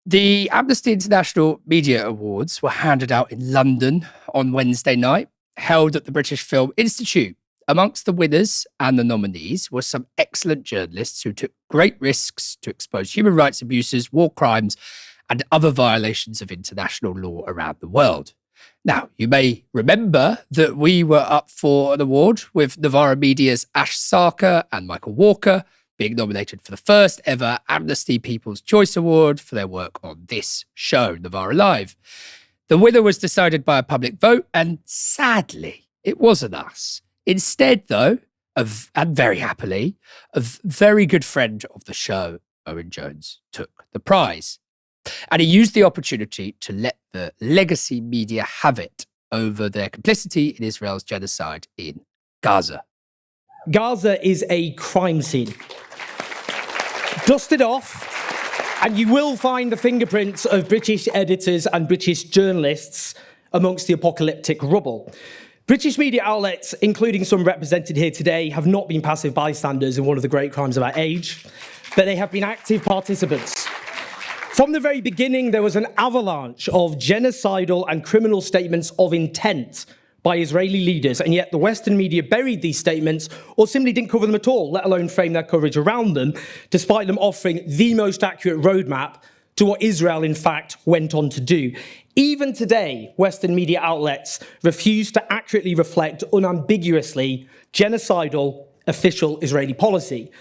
The Amnesty International Media Awards were handed out in London on Wednesday night, held at the British Film Institute. Amongst the winners and the nominees were some excellent journalists who took great risks to expose human rights abuses, war crimes, and other violations of international law around the world. Now, you may remember that we were up for an award with Novara Media's Ash Sarkar and Michael Walker being nominated for the first ever Amnesty People's Choice Award for their work on this show, Novara Live. The winner was decided by a public vote, and sadly, it wasn't us. Instead, though, and very happily, a very good friend of the show, Owen Jones, took the prize. And he used the opportunity to let the legacy media have it over their complicity in Israel's genocide in Gaza. Gaza is a crime scene. Dust it off, and you will find the fingerprints of British editors and British journalists amongst the apocalyptic rubble. British media outlets, including some represented here today, have not been passive bystanders in one of the great crimes of our age, but they have been active participants. From the very beginning, there was an avalanche of genocidal and criminal statements of intent by Israeli leaders, and yet the Western media buried these statements or simply didn't cover them at all, let alone frame their coverage around them, despite them offering the most accurate roadmap to what Israel, in fact, went on to do. Even today, Western media outlets refuse to accurately reflect unambiguously genocidal official Israeli policy.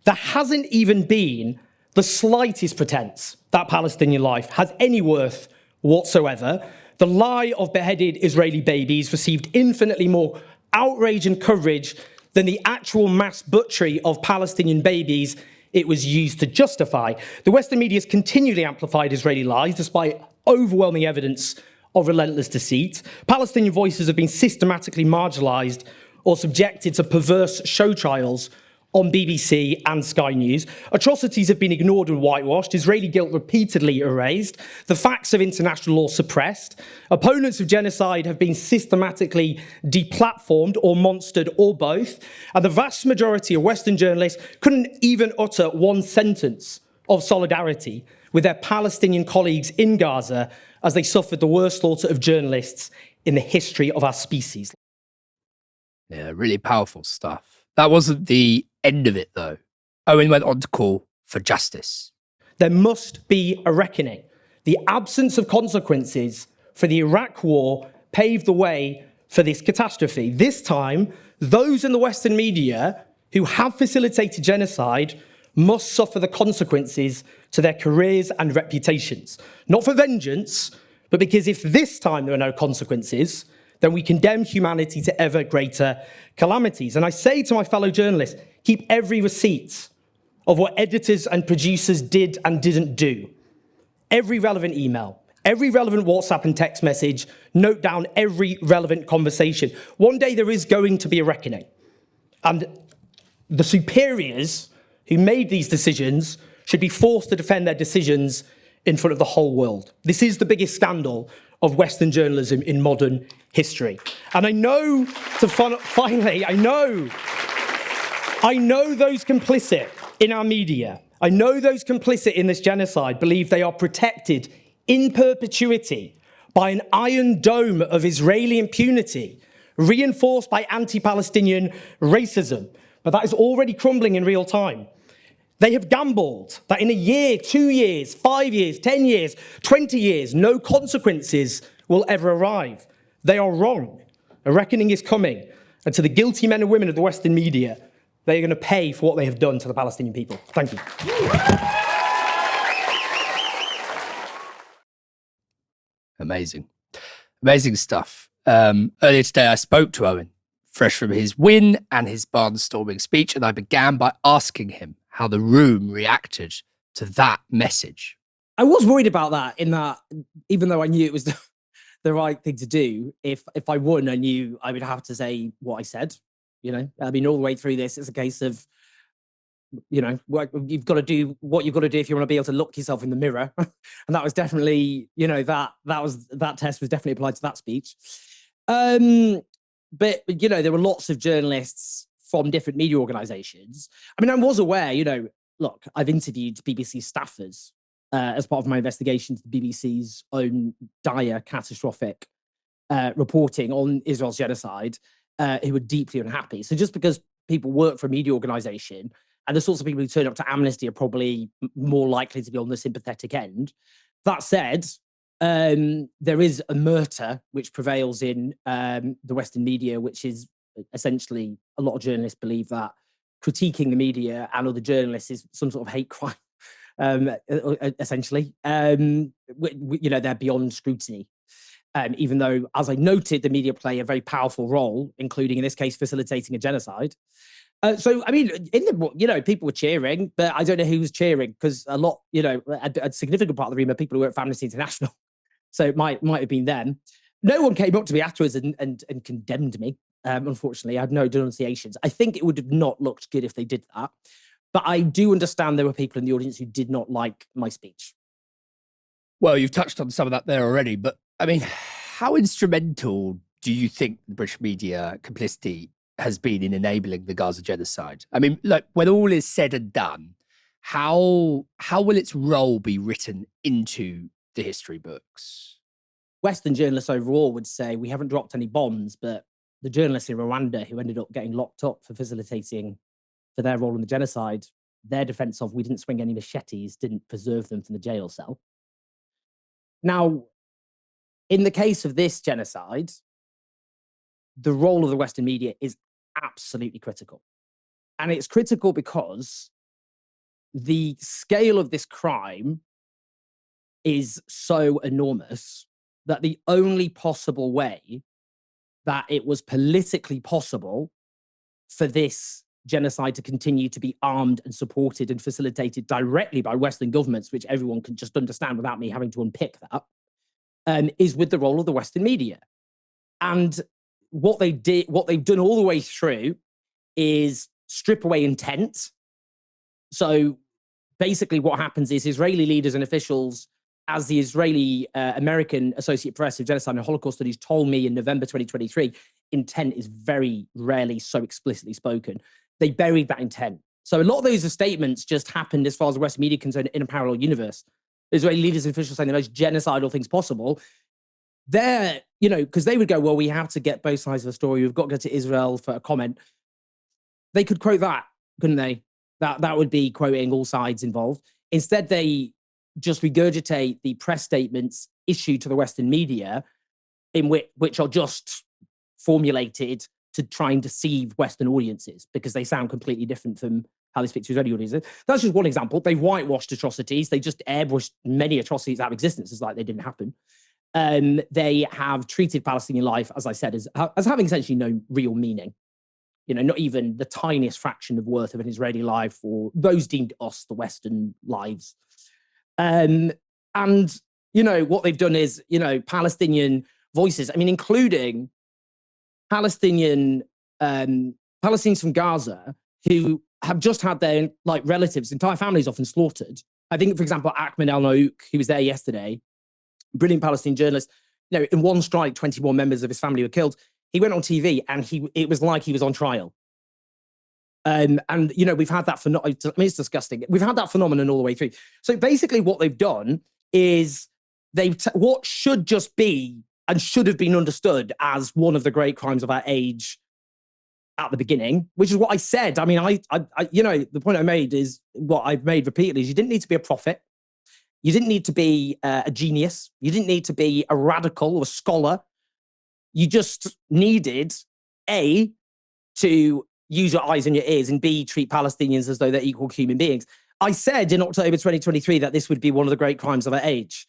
There hasn't even been the slightest pretense that Palestinian life has any worth whatsoever. The lie of beheaded Israeli babies received infinitely more outrage and coverage than the actual mass butchery of Palestinian babies it was used to justify. The Western media has continually amplified Israeli lies despite overwhelming evidence of relentless deceit. Palestinian voices have been systematically marginalised or subjected to perverse show trials on BBC and Sky News. Atrocities have been ignored and whitewashed, Israeli guilt repeatedly erased, the facts of international law suppressed. Opponents of genocide have been systematically deplatformed or monstered or both, and the vast majority of Western journalists couldn't even utter one sentence of solidarity with their Palestinian colleagues in Gaza as they suffered the worst slaughter of journalists in the history of our species. Yeah, really powerful stuff. That wasn't the end of it, though. Owen went on to call for justice. There must be a reckoning. The absence of consequences for the Iraq war paved the way for this catastrophe. This time, those in the Western media who have facilitated genocide must suffer the consequences to their careers and reputations. Not for vengeance, but because if this time there are no consequences, then we condemn humanity to ever greater calamities. And I say to my fellow journalists, keep every receipt of what editors and producers did and didn't do. Every relevant email, every relevant WhatsApp and text message, note down every relevant conversation. One day there is going to be a reckoning. And the superiors who made these decisions should be forced to defend their decisions in front of the whole world. This is the biggest scandal of Western journalism in modern history. And I know, finally, I know those complicit in our media, I know those complicit in this genocide believe they are protected in perpetuity by an iron dome of Israeli impunity, reinforced by anti-Palestinian racism. But that is already crumbling in real time. They have gambled that in a year, 2 years, 5 years, 10 years, 20 years, no consequences will ever arrive. They are wrong. A reckoning is coming. And to the guilty men and women of the Western media, they are going to pay for what they have done to the Palestinian people. Thank you. Amazing. Amazing stuff. Earlier today, I spoke to Owen, fresh from his win and his barnstorming speech, and I began by asking him how the room reacted to that message. I was worried about that, in that, even though I knew it was the right thing to do, if I won, I knew I would have to say what I said. You know, I mean, all the way through this, it's a case of, you know, you've got to do what you've got to do if you want to be able to look yourself in the mirror. And that was definitely, you know, that test was definitely applied to that speech. But, you know, there were lots of journalists from different media organizations. I mean, I was aware, you know, look, I've interviewed BBC staffers as part of my investigation to the BBC's own dire, catastrophic reporting on Israel's genocide, who were deeply unhappy. So just because people work for a media organization, and the sorts of people who turn up to Amnesty are probably more likely to be on the sympathetic end. That said, there is a murder which prevails in the Western media, which is essentially, a lot of journalists believe that critiquing the media and other journalists is some sort of hate crime. Essentially, they're beyond scrutiny. Even though, as I noted, the media play a very powerful role, including in this case facilitating a genocide. So, I mean, people were cheering, but I don't know who was cheering, because a lot, a significant part of the room are people who work for Amnesty International. So it might have been them. No one came up to me afterwards and condemned me. Unfortunately, I had no denunciations. I think it would have not looked good if they did that. But I do understand there were people in the audience who did not like my speech. Well, you've touched on some of that there already, but I mean, how instrumental do you think the British media complicity has been in enabling the Gaza genocide? I mean, like, when all is said and done, how will its role be written into the history books? Western journalists overall would say we haven't dropped any bombs, but the journalists in Rwanda who ended up getting locked up for facilitating for their role in the genocide, their defense of we didn't swing any machetes didn't preserve them from the jail cell. Now, in the case of this genocide, the role of the Western media is absolutely critical. And it's critical because the scale of this crime is so enormous that the only possible way that it was politically possible for this genocide to continue to be armed and supported and facilitated directly by Western governments, which everyone can just understand without me having to unpick that, is with the role of the Western media. And what they've done all the way through is strip away intent. So basically what happens is Israeli leaders and officials, as the Israeli American Associate Professor of Genocide and Holocaust Studies told me in November 2023, intent is very rarely so explicitly spoken. They buried that intent. So a lot of those statements just happened, as far as the Western media concerned, in a parallel universe. Israeli leaders and officials saying the most genocidal things possible. They're, because they would go, well, we have to get both sides of the story. We've got to go to Israel for a comment. They could quote that, couldn't they? That would be quoting all sides involved. Instead, they just regurgitate the press statements issued to the Western media, in which are just formulated to try and deceive Western audiences because they sound completely different from how they speak to Israeli audiences. That's just one example. They've whitewashed atrocities. They just airbrushed many atrocities out of existence as like they didn't happen. They have treated Palestinian life, as I said, as having essentially no real meaning. Not even the tiniest fraction of worth of an Israeli life, or those deemed us, the Western lives. And what they've done is, Palestinian voices, including Palestinians from Gaza who have just had their relatives, entire families often slaughtered. I think, for example, Ahmed El-Naouk, who was there yesterday, brilliant Palestinian journalist, in one strike, 21 members of his family were killed. He went on TV and it was like he was on trial. And we've had that it's disgusting. We've had that phenomenon all the way through. So basically what they've done is what should just be and should have been understood as one of the great crimes of our age at the beginning, which is what I said. The point I made is what I've made repeatedly, is you didn't need to be a prophet. You didn't need to be a genius. You didn't need to be a radical or a scholar. You just needed, A, to use your eyes and your ears, and B, treat Palestinians as though they're equal human beings. I said in October 2023 that this would be one of the great crimes of our age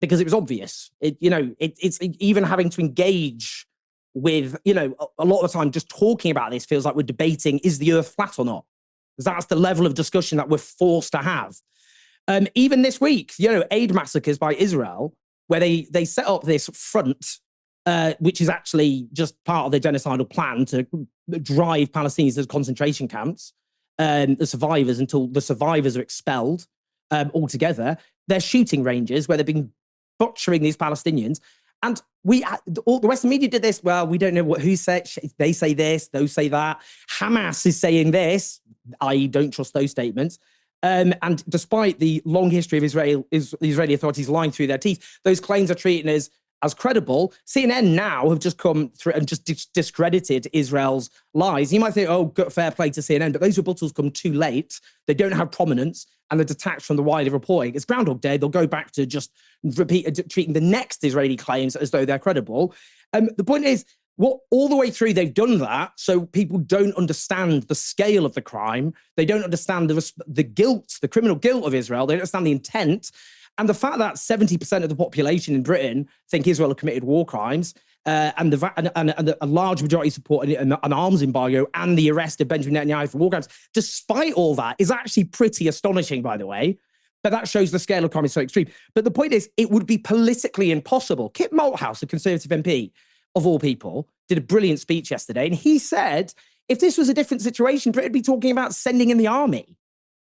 because it was obvious. It's even having to engage with, a lot of the time just talking about this feels like we're debating, is the earth flat or not? Because that's the level of discussion that we're forced to have. Even this week, aid massacres by Israel, where they set up this front, which is actually just part of their genocidal plan to drive Palestinians to concentration camps, the survivors, until the survivors are expelled altogether. They're shooting ranges where they've been butchering these Palestinians. And the Western media did this. Well, we don't know who said. They say this, those say that. Hamas is saying this. I don't trust those statements. And despite the long history of the Israeli authorities lying through their teeth, those claims are treated as credible. CNN now have just come through and just discredited Israel's lies. You might think, oh, fair play to CNN, but those rebuttals come too late. They don't have prominence and they're detached from the wider reporting. It's Groundhog Day. They'll go back to just treating the next Israeli claims as though they're credible. The point is, all the way through, they've done that, so people don't understand the scale of the crime. They don't understand the guilt, the criminal guilt of Israel. They don't understand the intent. And the fact that 70% of the population in Britain think Israel have committed war crimes, and a large majority support an arms embargo and the arrest of Benjamin Netanyahu for war crimes, despite all that, is actually pretty astonishing, by the way. But that shows the scale of crime is so extreme. But the point is, it would be politically impossible. Kit Malthouse, a Conservative MP, of all people, did a brilliant speech yesterday. And he said, if this was a different situation, Britain would be talking about sending in the army,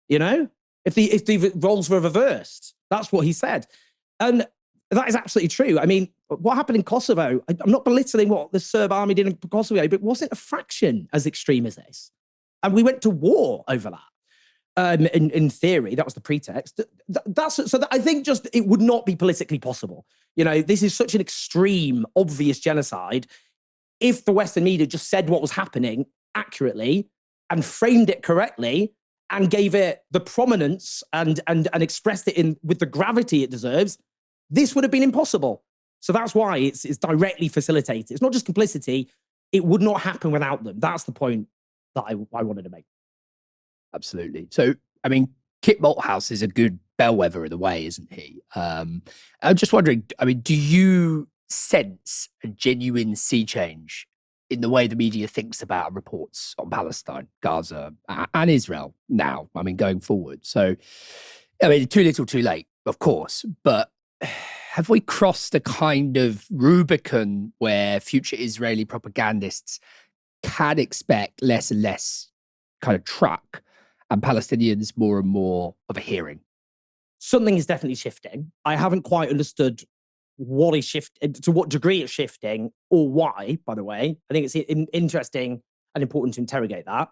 you know, if the roles were reversed. That's what he said. And that is absolutely true. I mean, what happened in Kosovo, I'm not belittling what the Serb army did in Kosovo, but it wasn't a fraction as extreme as this. And we went to war over that. In theory, that was the pretext. I think just it would not be politically possible. You know, this is such an extreme, obvious genocide. If the Western media just said what was happening accurately and framed it correctly and gave it the prominence and expressed it with the gravity it deserves, this would have been impossible. So that's why it's directly facilitated. It's not just complicity. It would not happen without them. That's the point that I wanted to make. Absolutely. So, I mean, Kit Malthouse is a good bellwether in a way, isn't he? I'm just wondering, I mean, do you sense a genuine sea change in the way the media thinks about reports on Palestine, Gaza, and Israel now, I mean, going forward? So, I mean, too little, too late, of course, but have we crossed a kind of Rubicon where future Israeli propagandists can expect less and less kind of truck and Palestinians more and more of a hearing? Something is definitely shifting. I haven't quite understood what is shifting, to what degree it's shifting, or why, by the way. I think it's interesting and important to interrogate that.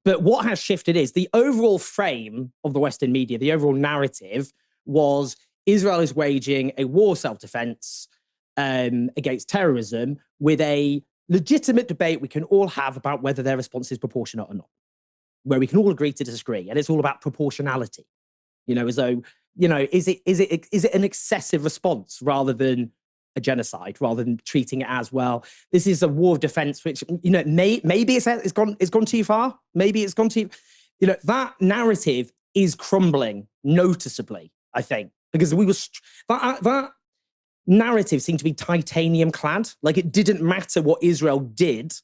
But what has shifted is the overall frame of the Western media, the overall narrative was Israel is waging a war self-defense against terrorism with a legitimate debate we can all have about whether their response is proportionate or not, where we can all agree to disagree. And it's all about proportionality, you know, as though, you know, is it an excessive response rather than a genocide, rather than treating it as, well, this is a war of defense, which, you know, maybe it's gone too far. Maybe it's gone too, you know, that narrative is crumbling noticeably, I think, because that narrative seemed to be titanium clad. Like, it didn't matter what Israel did.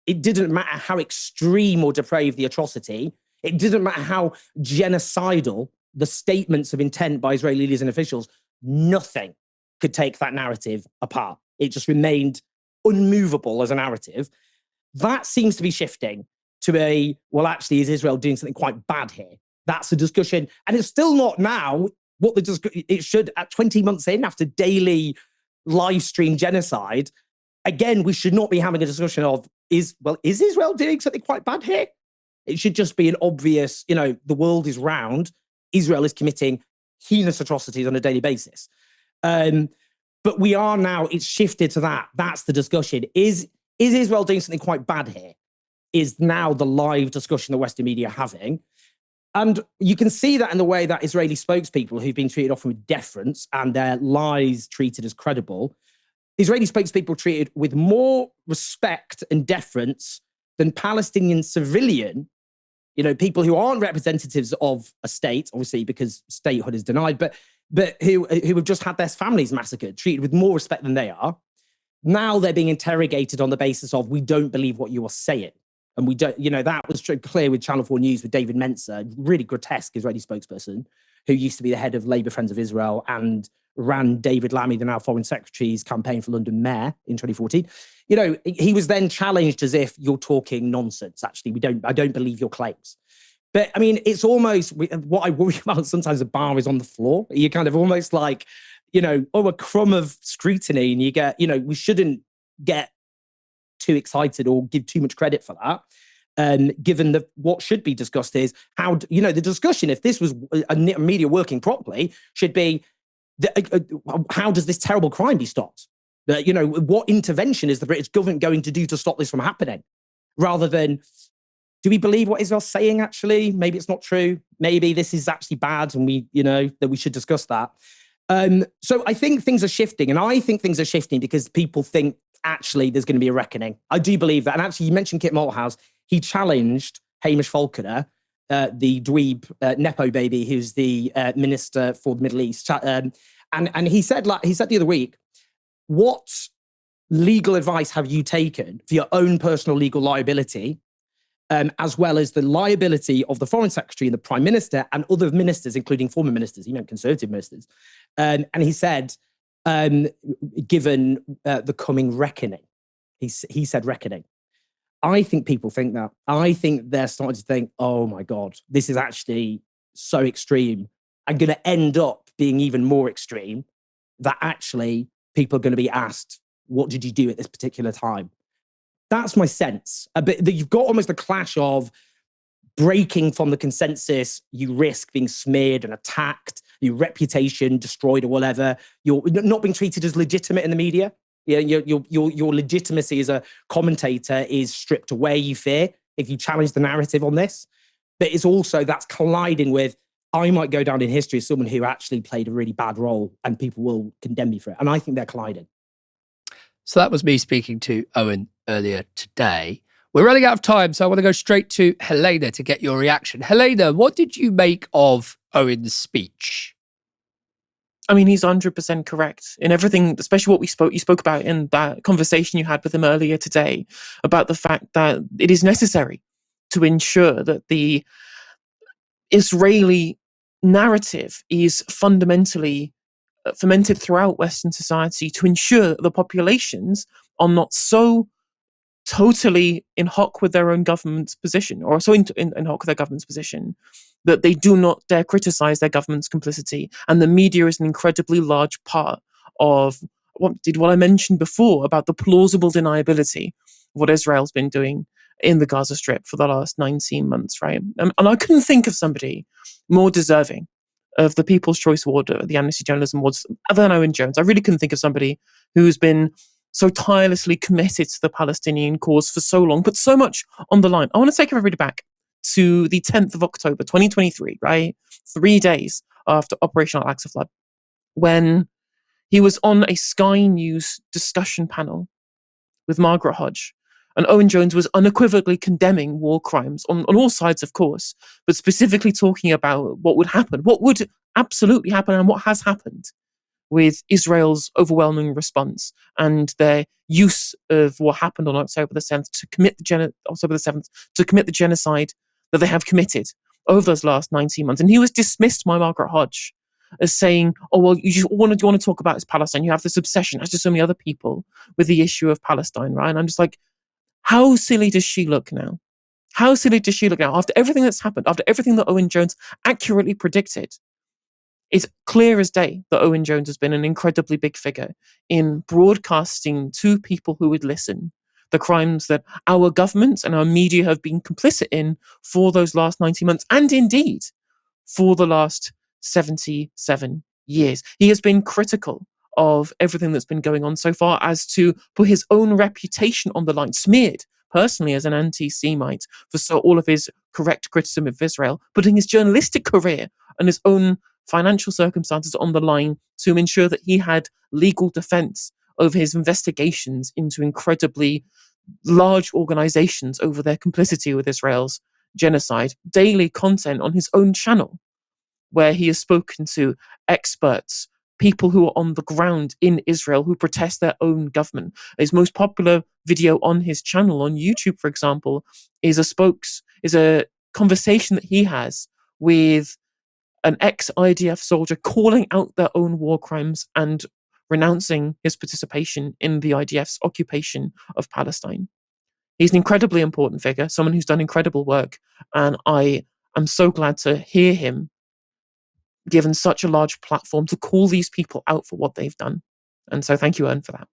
It didn't matter how extreme or depraved the atrocity. It didn't matter how genocidal the statements of intent by Israeli leaders and officials. Nothing could take that narrative apart. It just remained unmovable as a narrative. That seems to be shifting to well, actually, is Israel doing something quite bad here? That's a discussion. And it's still not now what it should, at 20 months in, after daily live stream genocide. Again, we should not be having a discussion of, is Israel doing something quite bad here? It should just be an obvious, you know, the world is round. Israel is committing heinous atrocities on a daily basis. But we are now, it's shifted to that. That's the discussion. Is Israel doing something quite bad here? Is now the live discussion the Western media are having. And you can see that in the way that Israeli spokespeople, who've been treated often with deference and their lies treated as credible, Israeli spokespeople treated with more respect and deference than Palestinian civilian, you know, people who aren't representatives of a state, obviously, because statehood is denied, but who have just had their families massacred, treated with more respect than they are. Now they're being interrogated on the basis of, we don't believe what you are saying. And we don't, you know, that was clear with Channel 4 News with David Menzer, really grotesque Israeli spokesperson, who used to be the head of Labour Friends of Israel and ran David Lammy, the now Foreign Secretary's campaign for London Mayor in 2014. You know, he was then challenged as if, you're talking nonsense, actually. I don't believe your claims. But I mean, it's almost, what I worry about sometimes, the bar is on the floor. You're kind of almost like, you know, a crumb of scrutiny, and you get, you know, we shouldn't get too excited or give too much credit for that. given that what should be discussed is how, the discussion, if this was a media working properly, should be how does this terrible crime be stopped? What intervention is the British government going to do to stop this from happening? Rather than, do we believe what Israel's saying, actually? Maybe it's not true. Maybe this is actually bad and that we should discuss that. So I think things are shifting, and I think things are shifting because people think, actually, there's going to be a reckoning. I do believe that. And actually, you mentioned Kit Malthouse. He challenged Hamish Falconer, the dweeb Nepo baby, who's the minister for the Middle East. And he said the other week, what legal advice have you taken for your own personal legal liability, as well as the liability of the Foreign Secretary and the Prime Minister and other ministers, including former ministers? He meant Conservative ministers. And he said, given the coming reckoning, he said reckoning. I think people think that. I think they're starting to think, oh my God, this is actually so extreme and going to end up being even more extreme, that actually people are going to be asked, what did you do at this particular time? That's my sense. But you've got almost a clash of breaking from the consensus. You risk being smeared and attacked, your reputation destroyed or whatever. You're not being treated as legitimate in the media. Your legitimacy as a commentator is stripped away, you fear, if you challenge the narrative on this. But it's also, that's colliding with, I might go down in history as someone who actually played a really bad role and people will condemn me for it. And I think they're colliding. So that was me speaking to Owen earlier today. We're running out of time, so I want to go straight to Helena to get your reaction. Helena, what did you make of Owen's speech? I mean, he's 100% correct in everything, especially what you spoke about in that conversation you had with him earlier today, about the fact that it is necessary to ensure that the Israeli narrative is fundamentally fermented throughout Western society to ensure that the populations are not so totally in hoc with their own government's position, or so in hoc with their government's position, that they do not dare criticize their government's complicity. And the media is an incredibly large part of what I mentioned before about the plausible deniability of what Israel's been doing in the Gaza Strip for the last 19 months, right? And I couldn't think of somebody more deserving of the People's Choice Award, the Amnesty Journalism Awards, other than Owen Jones. I really couldn't think of somebody who's been so tirelessly committed to the Palestinian cause for so long, put so much on the line. I want to take everybody back to the 10th of October, 2023, right? 3 days after Operation Al-Aqsa Flood, when he was on a Sky News discussion panel with Margaret Hodge. And Owen Jones was unequivocally condemning war crimes on all sides, of course, but specifically talking about what would happen, what would absolutely happen, and what has happened with Israel's overwhelming response and their use of what happened on October the 7th to commit the genocide that they have committed over those last 19 months. And he was dismissed by Margaret Hodge as saying, oh, well, you want to talk about is Palestine. You have this obsession, as do so many other people, with the issue of Palestine, right? And I'm just like, how silly does she look now? How silly does she look now? After everything that's happened, after everything that Owen Jones accurately predicted, it's clear as day that Owen Jones has been an incredibly big figure in broadcasting to people who would listen the crimes that our governments and our media have been complicit in for those last 90 months, and indeed for the last 77 years. He has been critical of everything that's been going on so far as to put his own reputation on the line, smeared personally as an anti-Semite for all of his correct criticism of Israel, putting his journalistic career and his own financial circumstances on the line to ensure that he had legal defense of his investigations into incredibly large organizations over their complicity with Israel's genocide. Daily content on his own channel, where he has spoken to experts, people who are on the ground in Israel who protest their own government. His most popular video on his channel on YouTube, for example, is a conversation that he has with an ex-IDF soldier calling out their own war crimes and renouncing his participation in the IDF's occupation of Palestine. He's an incredibly important figure, someone who's done incredible work, and I am so glad to hear him given such a large platform to call these people out for what they've done. And so thank you, Owen, for that.